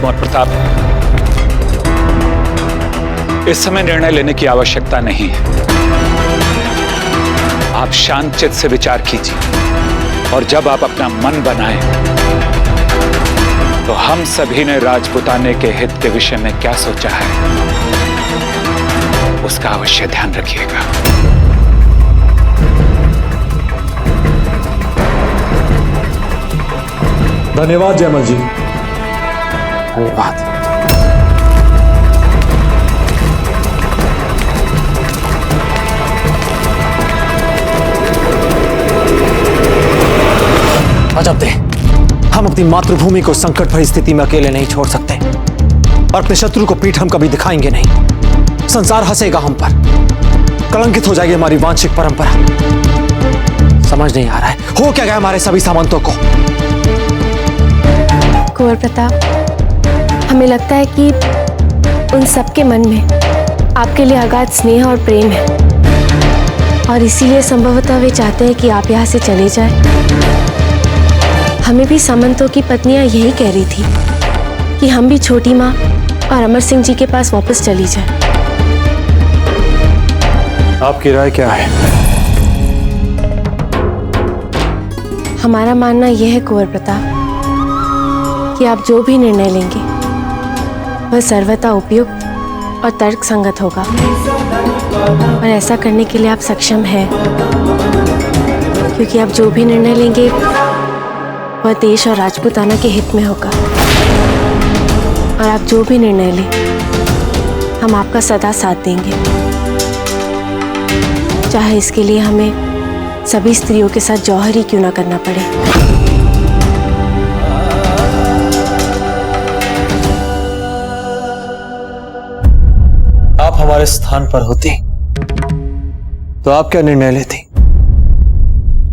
कुंवर प्रताप, इस समय निर्णय लेने की आवश्यकता नहीं है। आप शांत चित्त से विचार कीजिए और जब आप अपना मन बनाएं तो हम सभी ने राजपुताने के हित के विषय में क्या सोचा है उसका अवश्य ध्यान रखिएगा। धन्यवाद जयमल जी। धन्यवाद। अजब दे, हम अपनी मातृभूमि को संकट भरी स्थिति में अकेले नहीं छोड़ सकते और अपने शत्रु को पीठ हम कभी दिखाएंगे नहीं। संसार हंसेगा हम पर, कलंकित हो जाएगी हमारी वांछिक परंपरा। समझ नहीं आ रहा है हो क्या गया हमारे सभी सामंतों को। कुंवर प्रताप, हमें लगता है कि उन सबके मन में आपके लिए अगाध स्नेह और प्रेम है और इसीलिए संभवतः वे चाहते हैं कि आप यहाँ से चले जाएं। हमें भी सामंतों की पत्नियां यही कह रही थी कि हम भी छोटी माँ और अमर सिंह जी के पास वापस चली जाएं। आपकी राय क्या है? हमारा मानना यह है कुंवर प्रताप कि आप जो भी निर्णय लेंगे वह सर्वथा उपयुक्त और तर्क संगत होगा और ऐसा करने के लिए आप सक्षम हैं, क्योंकि आप जो भी निर्णय लेंगे वह देश और राजपुताना के हित में होगा और आप जो भी निर्णय लें हम आपका सदा साथ देंगे, चाहे इसके लिए हमें सभी स्त्रियों के साथ जौहर ही क्यों ना करना पड़े। आप हमारे स्थान पर होती तो आप क्या निर्णय लेती?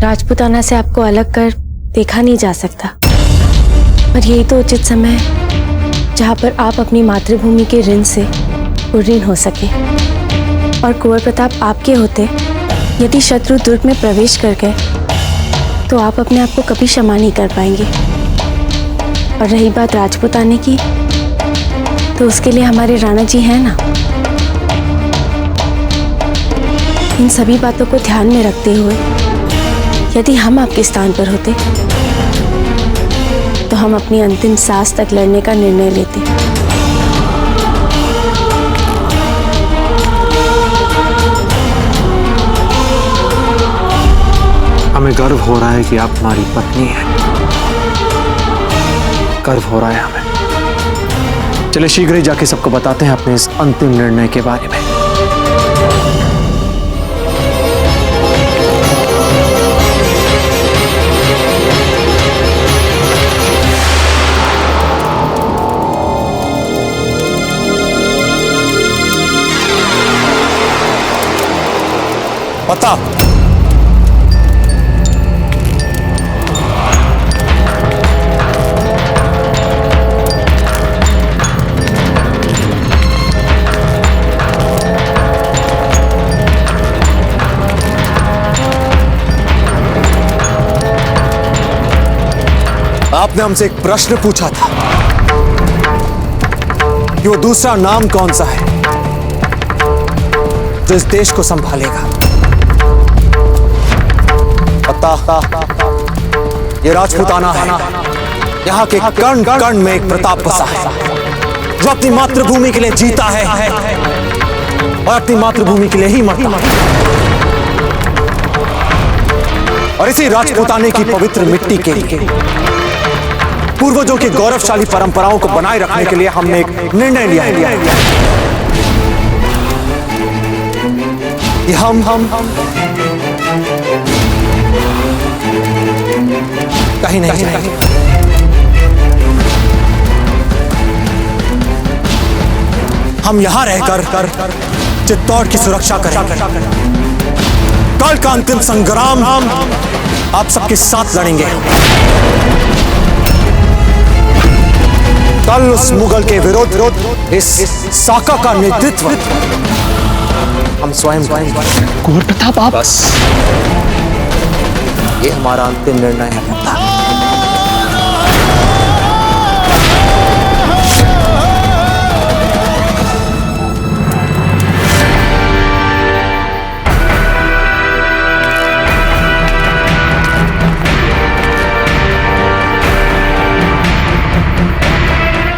राजपुताना से आपको अलग कर देखा नहीं जा सकता और यही तो उचित समय है जहां पर आप अपनी मातृभूमि के ऋण से उऋण हो सके। और कुंवर प्रताप आपके होते यदि शत्रु दुर्ग में प्रवेश कर गए तो आप अपने आप को कभी क्षमा नहीं कर पाएंगे। और रही बात राजपुताने की, तो उसके लिए हमारे राणा जी हैं ना। इन सभी बातों को ध्यान में रखते हुए यदि हम आपके स्थान पर होते तो हम अपनी अंतिम सांस तक लड़ने का निर्णय लेते। हमें गर्व हो रहा है कि आप हमारी पत्नी हैं। गर्व हो रहा है हमें। चलिए शीघ्र ही जाके सबको बताते हैं अपने इस अंतिम निर्णय के बारे में। बता। आपने हमसे एक प्रश्न पूछा था कि वो दूसरा नाम कौन सा है जो इस देश को संभालेगा। पता, ये राजपुताना है। यहाँ के कण कण में एक प्रताप बसा है जो अपनी मातृभूमि के लिए जीता है और अपनी मातृभूमि के लिए ही मरता है। और इसी राजपुताने की पवित्र मिट्टी के लिए, पूर्वजों की गौरवशाली परंपराओं को बनाए रखने के लिए हमने एक निर्णय लिया है कि हम कहीं नहीं जाएंगे। हम यहां रहकर चित्तौड़ की सुरक्षा करेंगे। कल का अंतिम संग्राम आप सबके साथ लड़ेंगे। कल उस मुगल के विरोध इस साका का नेतृत्व हम स्वयं करेंगे। कुंवर प्रताप, आप बस ये हमारा अंतिम निर्णय है।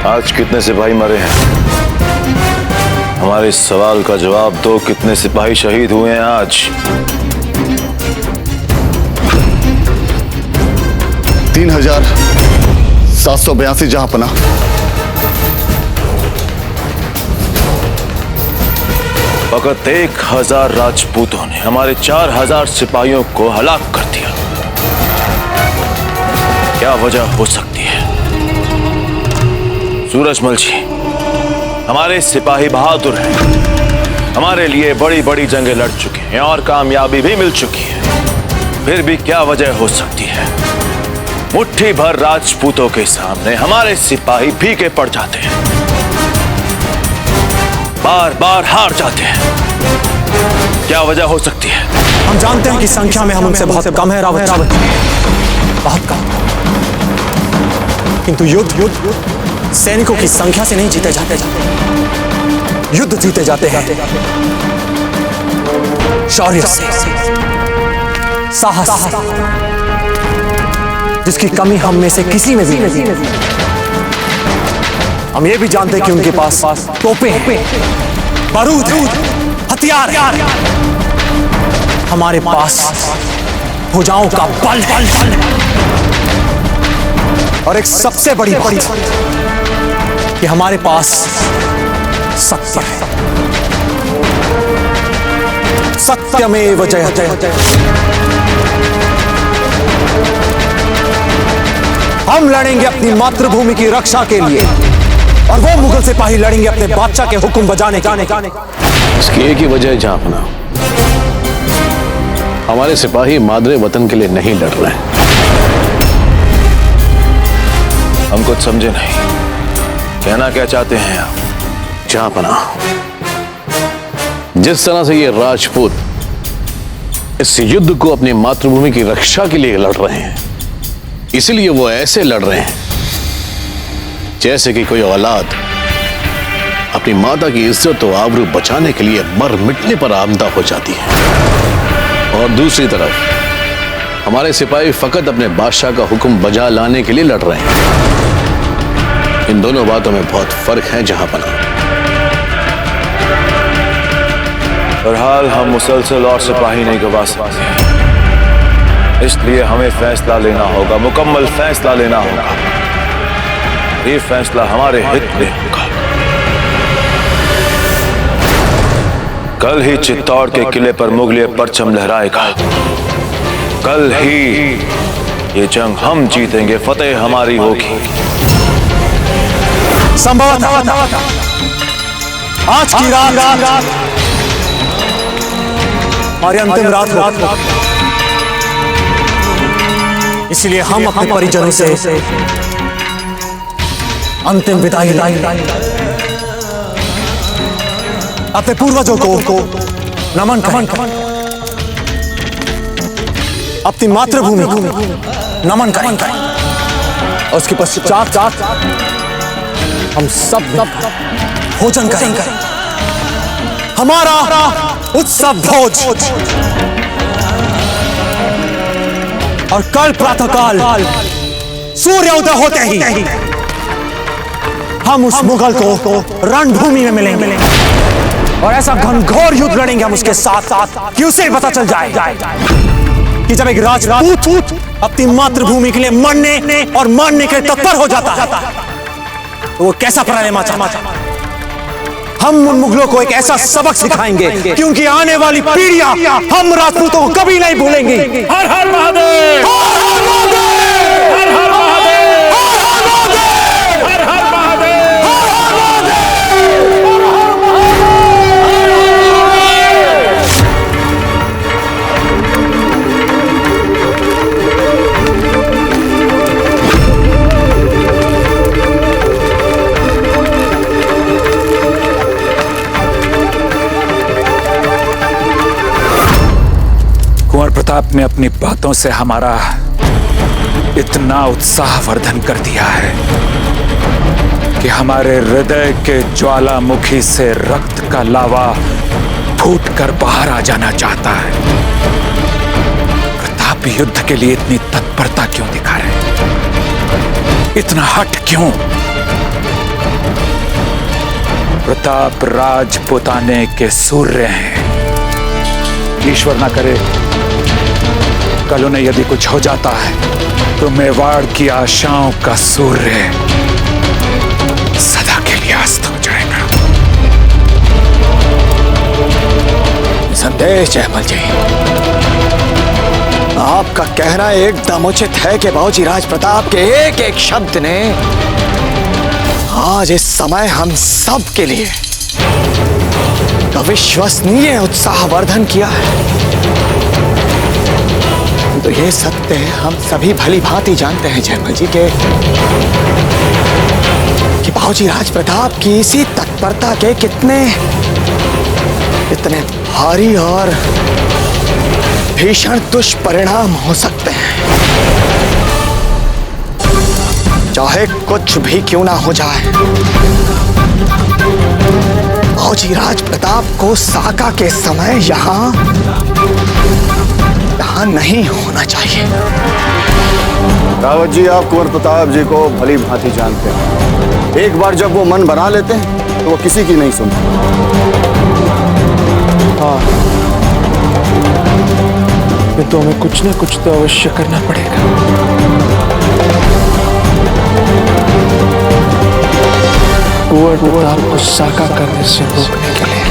आज कितने सिपाही मरे हैं? हमारे इस सवाल का जवाब दो। कितने सिपाही शहीद हुए हैं आज? 3782 जहांपना। फकत 1000 राजपूतों ने हमारे 4000 सिपाहियों को हलाक कर दिया। क्या वजह हो सकती है? सूरजमल जी, हमारे सिपाही बहादुर हैं। हमारे लिए बड़ी बड़ी जंगें लड़ चुके हैं और कामयाबी भी मिल चुकी है। फिर भी क्या वजह हो सकती है? मुट्ठी भर राजपूतों के सामने हमारे सिपाही फीके पड़ जाते हैं, बार बार हार जाते हैं। क्या वजह हो सकती है? हम जानते हैं कि संख्या में हम उनसे बहुत कम है रावत, बहुत कम। किंतु युद्ध सैनिकों की संख्या से नहीं जीते जाते। युद्ध जीते जाते हैं शौर्य से, साहस से, जिसकी कमी हम में से किसी में भी नहीं। हम ये भी जानते हैं कि उनके पास तोपें हैं, बारूद हैं, हथियार हैं। हमारे पास भुजाओं का बल है। और एक सबसे बड़ी बात कि हमारे पास सत्य है। सत्यमेव जयते। हम लड़ेंगे अपनी मातृभूमि की रक्षा के लिए और वो मुगल सिपाही लड़ेंगे अपने बादशाह के हुक्म बजाने का। इसकी एक ही वजह है जहांपना, हमारे सिपाही मादरे वतन के लिए नहीं लड़ रहे हैं। हम कुछ समझे नहीं, कहना क्या चाहते हैं आप? जहांपना, जिस तरह से ये राजपूत इस युद्ध को अपनी मातृभूमि की रक्षा के लिए लड़ रहे हैं, इसलिए वो ऐसे लड़ रहे हैं जैसे कि कोई औलाद अपनी माता की इज्जत और आबरू बचाने के लिए मर मिटने पर आमदा हो जाती है। और दूसरी तरफ हमारे सिपाही फकत अपने बादशाह का हुक्म बजा लाने के लिए लड़ रहे हैं। इन दोनों बातों में बहुत फर्क है जहांपना। बहरहाल हम मुसलसल और सिपाही नहीं गवा सकते, इसलिए हमें फैसला लेना होगा, मुकम्मल फैसला लेना होगा। ये फैसला हमारे हित में होगा। कल ही चित्तौड़ के किले पर मुगलिय परचम लहराएगा। कल ही ये जंग हम जीतेंगे, फतेह हमारी होगी। संभवतः आज की रात हमारी अंतिम रात होगी। इसलिए हम अपने परिजनों से अंतिम विदाई लाएंगे। अपने पूर्वजों को नमन करेंगे, अपनी मातृभूमि को नमन करेंगे। और उसके पश्चात हम सब भोजन करेंगे, हमारा उत्सव भोज। और कल प्रातःकाल सूर्योदय होते ही हम उस मुगल को रणभूमि में मिलेंगे और ऐसा घनघोर युद्ध लड़ेंगे हम उसके साथ कि उसे पता चल जाए कि जब एक राजपूत अपनी मातृभूमि के लिए मरने और मारने के लिए तत्पर हो जाता है तो वो कैसा प्रलय मचाता है। हम उन मुगलों को एक ऐसा सबक सिखाएंगे कि उनकी आने वाली पीढ़ियां हम राजपूतों को कभी नहीं भूलेंगी। हर हर महादेव, हर हर महादेव, हर हर महादेव, हर हर महादेव, हर हर कुंवर प्रताप ने अपनी बातों से हमारा इतना उत्साहवर्धन कर दिया है कि हमारे हृदय के ज्वालामुखी से रक्त का लावा फूटकर बाहर आ जाना चाहता है। प्रताप युद्ध के लिए इतनी तत्परता क्यों दिखा रहे हैं? इतना हट क्यों? प्रताप राजपुताने के सूर्य हैं। ईश्वर ना करे कल उन्हें यदि कुछ हो जाता है तो मेवाड़ की आशाओं का सूर्य सदा के लिए अस्त हो जाएगा। संदेश जयमल जी, आपका कहना एकदम उचित है कि बाबूजी राज प्रताप के एक एक शब्द ने आज इस समय हम सब के लिए अविश्वसनीय उत्साहवर्धन किया है। तो ये सत्य हम सभी भली भांति जानते हैं जयमल जी के कि बाबूजी राज प्रताप की इसी तत्परता के कितने भारी और भीषण दुष्परिणाम हो सकते हैं। चाहे कुछ भी क्यों ना हो जाए, बाबूजी राज प्रताप को साका के समय यहां नहीं होना चाहिए। रावत जी, आप कुंवर प्रताप जी को भली भांति जानते हैं। एक बार जब वो मन बना लेते हैं तो वो किसी की नहीं सुनते। हाँ, तो हमें कुछ ना कुछ तो अवश्य करना पड़ेगा। कुंवर प्रताप को साका करने से रोकने के लिए।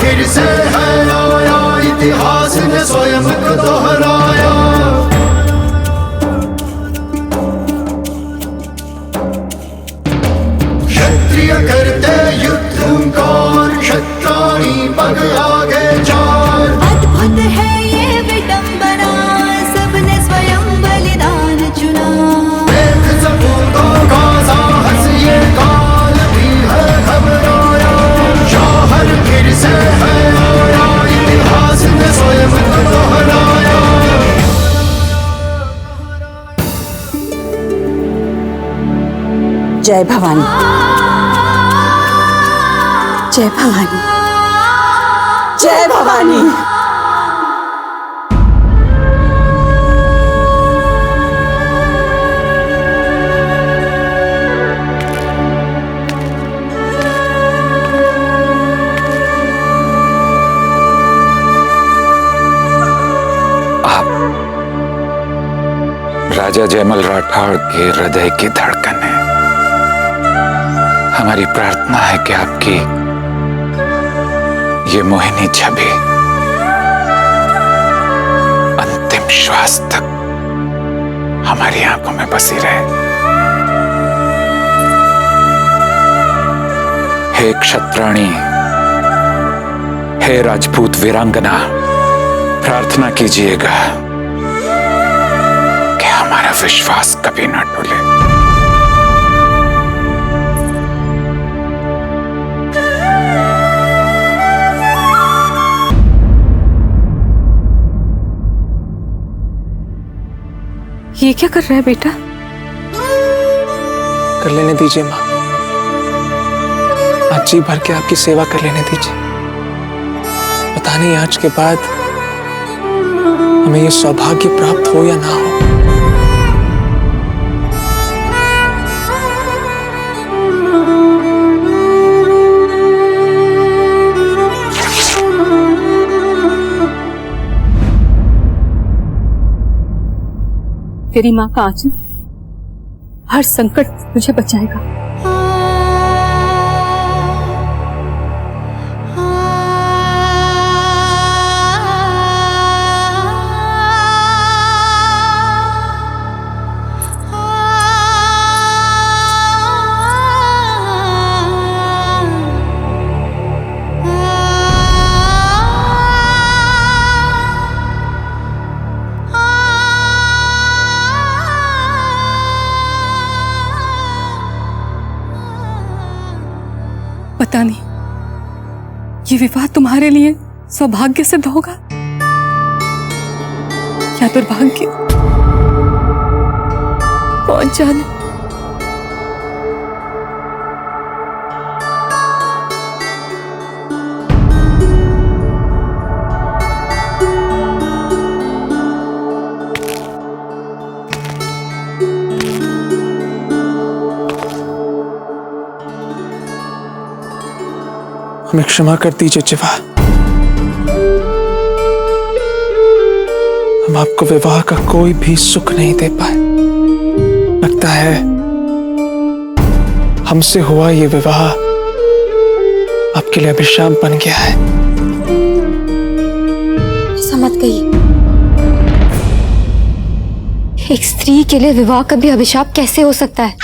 फिर से है आया, इतिहास ने स्वयं को दोहराया। क्षत्रिय करते युद्ध हुंकार, क्षत्राणी पग आगे चार। अद्भुत है ये विडंबना, सबने स्वयं बलिदान चुना। वेद सपूतों का साहस ये काल भी है घबराया। जौहर फिर से है आया, इतिहास ने स्वयं को दोहराया। जय भवानी, जय भवानी, जय भवानी। राजा जयमल राठौड़ के हृदय की धड़कन है। हमारी प्रार्थना है कि आपकी ये मोहिनी छवि अंतिम श्वास तक हमारी आंखों में बसी रहे। हे क्षत्राणी, हे राजपूत वीरांगना, प्रार्थना कीजिएगा कि हमारा विश्वास कभी न टूटे। ये क्या कर रहा है बेटा? कर लेने दीजिए माँ, आज जी भर के आपकी सेवा कर लेने दीजिए। पता नहीं आज के बाद हमें ये सौभाग्य प्राप्त हो या ना हो। तेरी माँ का आंचल हर संकट तुझे बचाएगा। पता नहीं ये विवाह तुम्हारे लिए सौभाग्य सिद्ध होगा या दुर्भाग्य, कौन जाने। हमें क्षमा कर दीजिए जीवा, हम आपको विवाह का कोई भी सुख नहीं दे पाए। लगता है हमसे हुआ ये विवाह आपके लिए अभिशाप बन गया है। ऐसा मत कहिए, एक स्त्री के लिए विवाह कभी अभिशाप कैसे हो सकता है?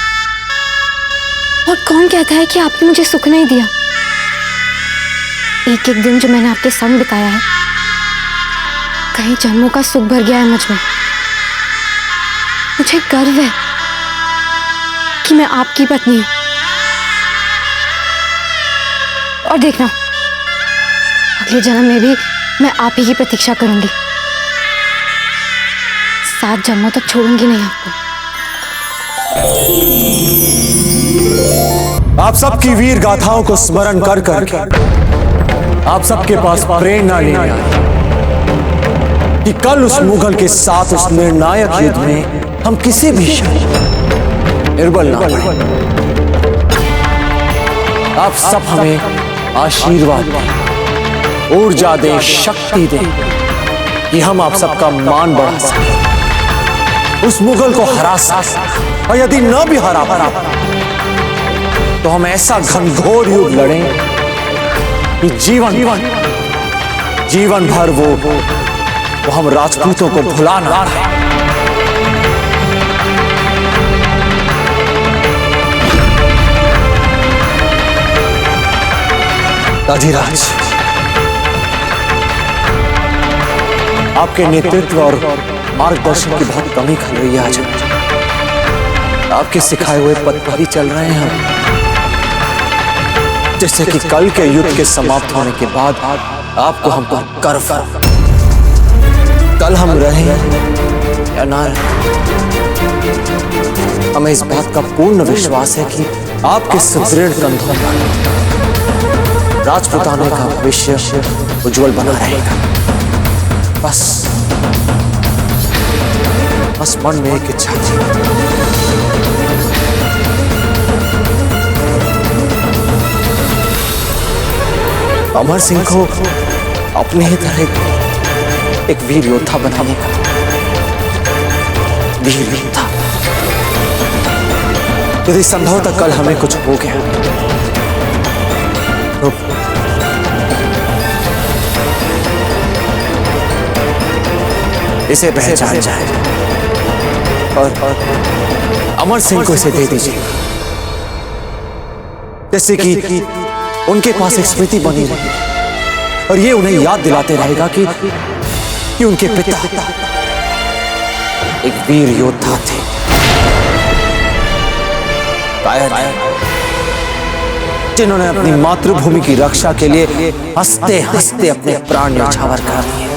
और कौन कहता है कि आपने मुझे सुख नहीं दिया? एक एक दिन जो मैंने आपके संग बिताया है, कई जन्मों का सुख भर गया है मुझ में। मुझे गर्व है कि मैं आपकी पत्नी हूं। और देखना, अगले जन्म में भी मैं आप ही की प्रतीक्षा करूंगी। 7 जन्मों तक छोड़ूंगी नहीं आपको। आप सबकी वीर गाथाओं को स्मरण कर कर आप सबके पास प्रेरणा लेने आए कि कल उस मुगल के साथ उस निर्णायक युद्ध में हम किसी भी निर्बल ना पड़े। आप सब हमें आशीर्वाद दें, ऊर्जा दें, शक्ति दें कि हम आप सबका मान बढ़ा सकें, उस मुगल को हरा सकें। और यदि न भी हरा पाए तो हम ऐसा घनघोर युद्ध लड़ें कि जीवन भर वो हम राजपूतों को भुला ना पाए। अधिराज, आपके नेतृत्व और मार्गदर्शन की बहुत कमी खल रही है आज। आपके सिखाए हुए पथ पर ही चल रहे हैं हम। जैसे कि कल के युद्ध के समाप्त होने के बाद आपको हम पर गर्व, कल हम रहे या ना रहे, हमें इस बात का पूर्ण विश्वास है कि आपके सुदृढ़ कंधों पर राजपुताने का भविष्य उज्जवल बना रहेगा। बस मन में एक इच्छा थी, अमर सिंह को अपने ही तरह एक वीर योद्धा बनाने का। वीर योद्धा, यदि संभवतः कल हमें कुछ हो गया तो इसे पहचान जाए और अमर सिंह को इसे दे दीजिए, जैसे कि उनके पास एक स्मृति बनी रही और ये उन्हें याद दिलाते रहेगा कि उनके पिता एक वीर योद्धा थे, कायर जिन्होंने अपनी मातृभूमि की रक्षा के लिए हंसते हंसते अपने प्राण न्यौछावर कर दिए।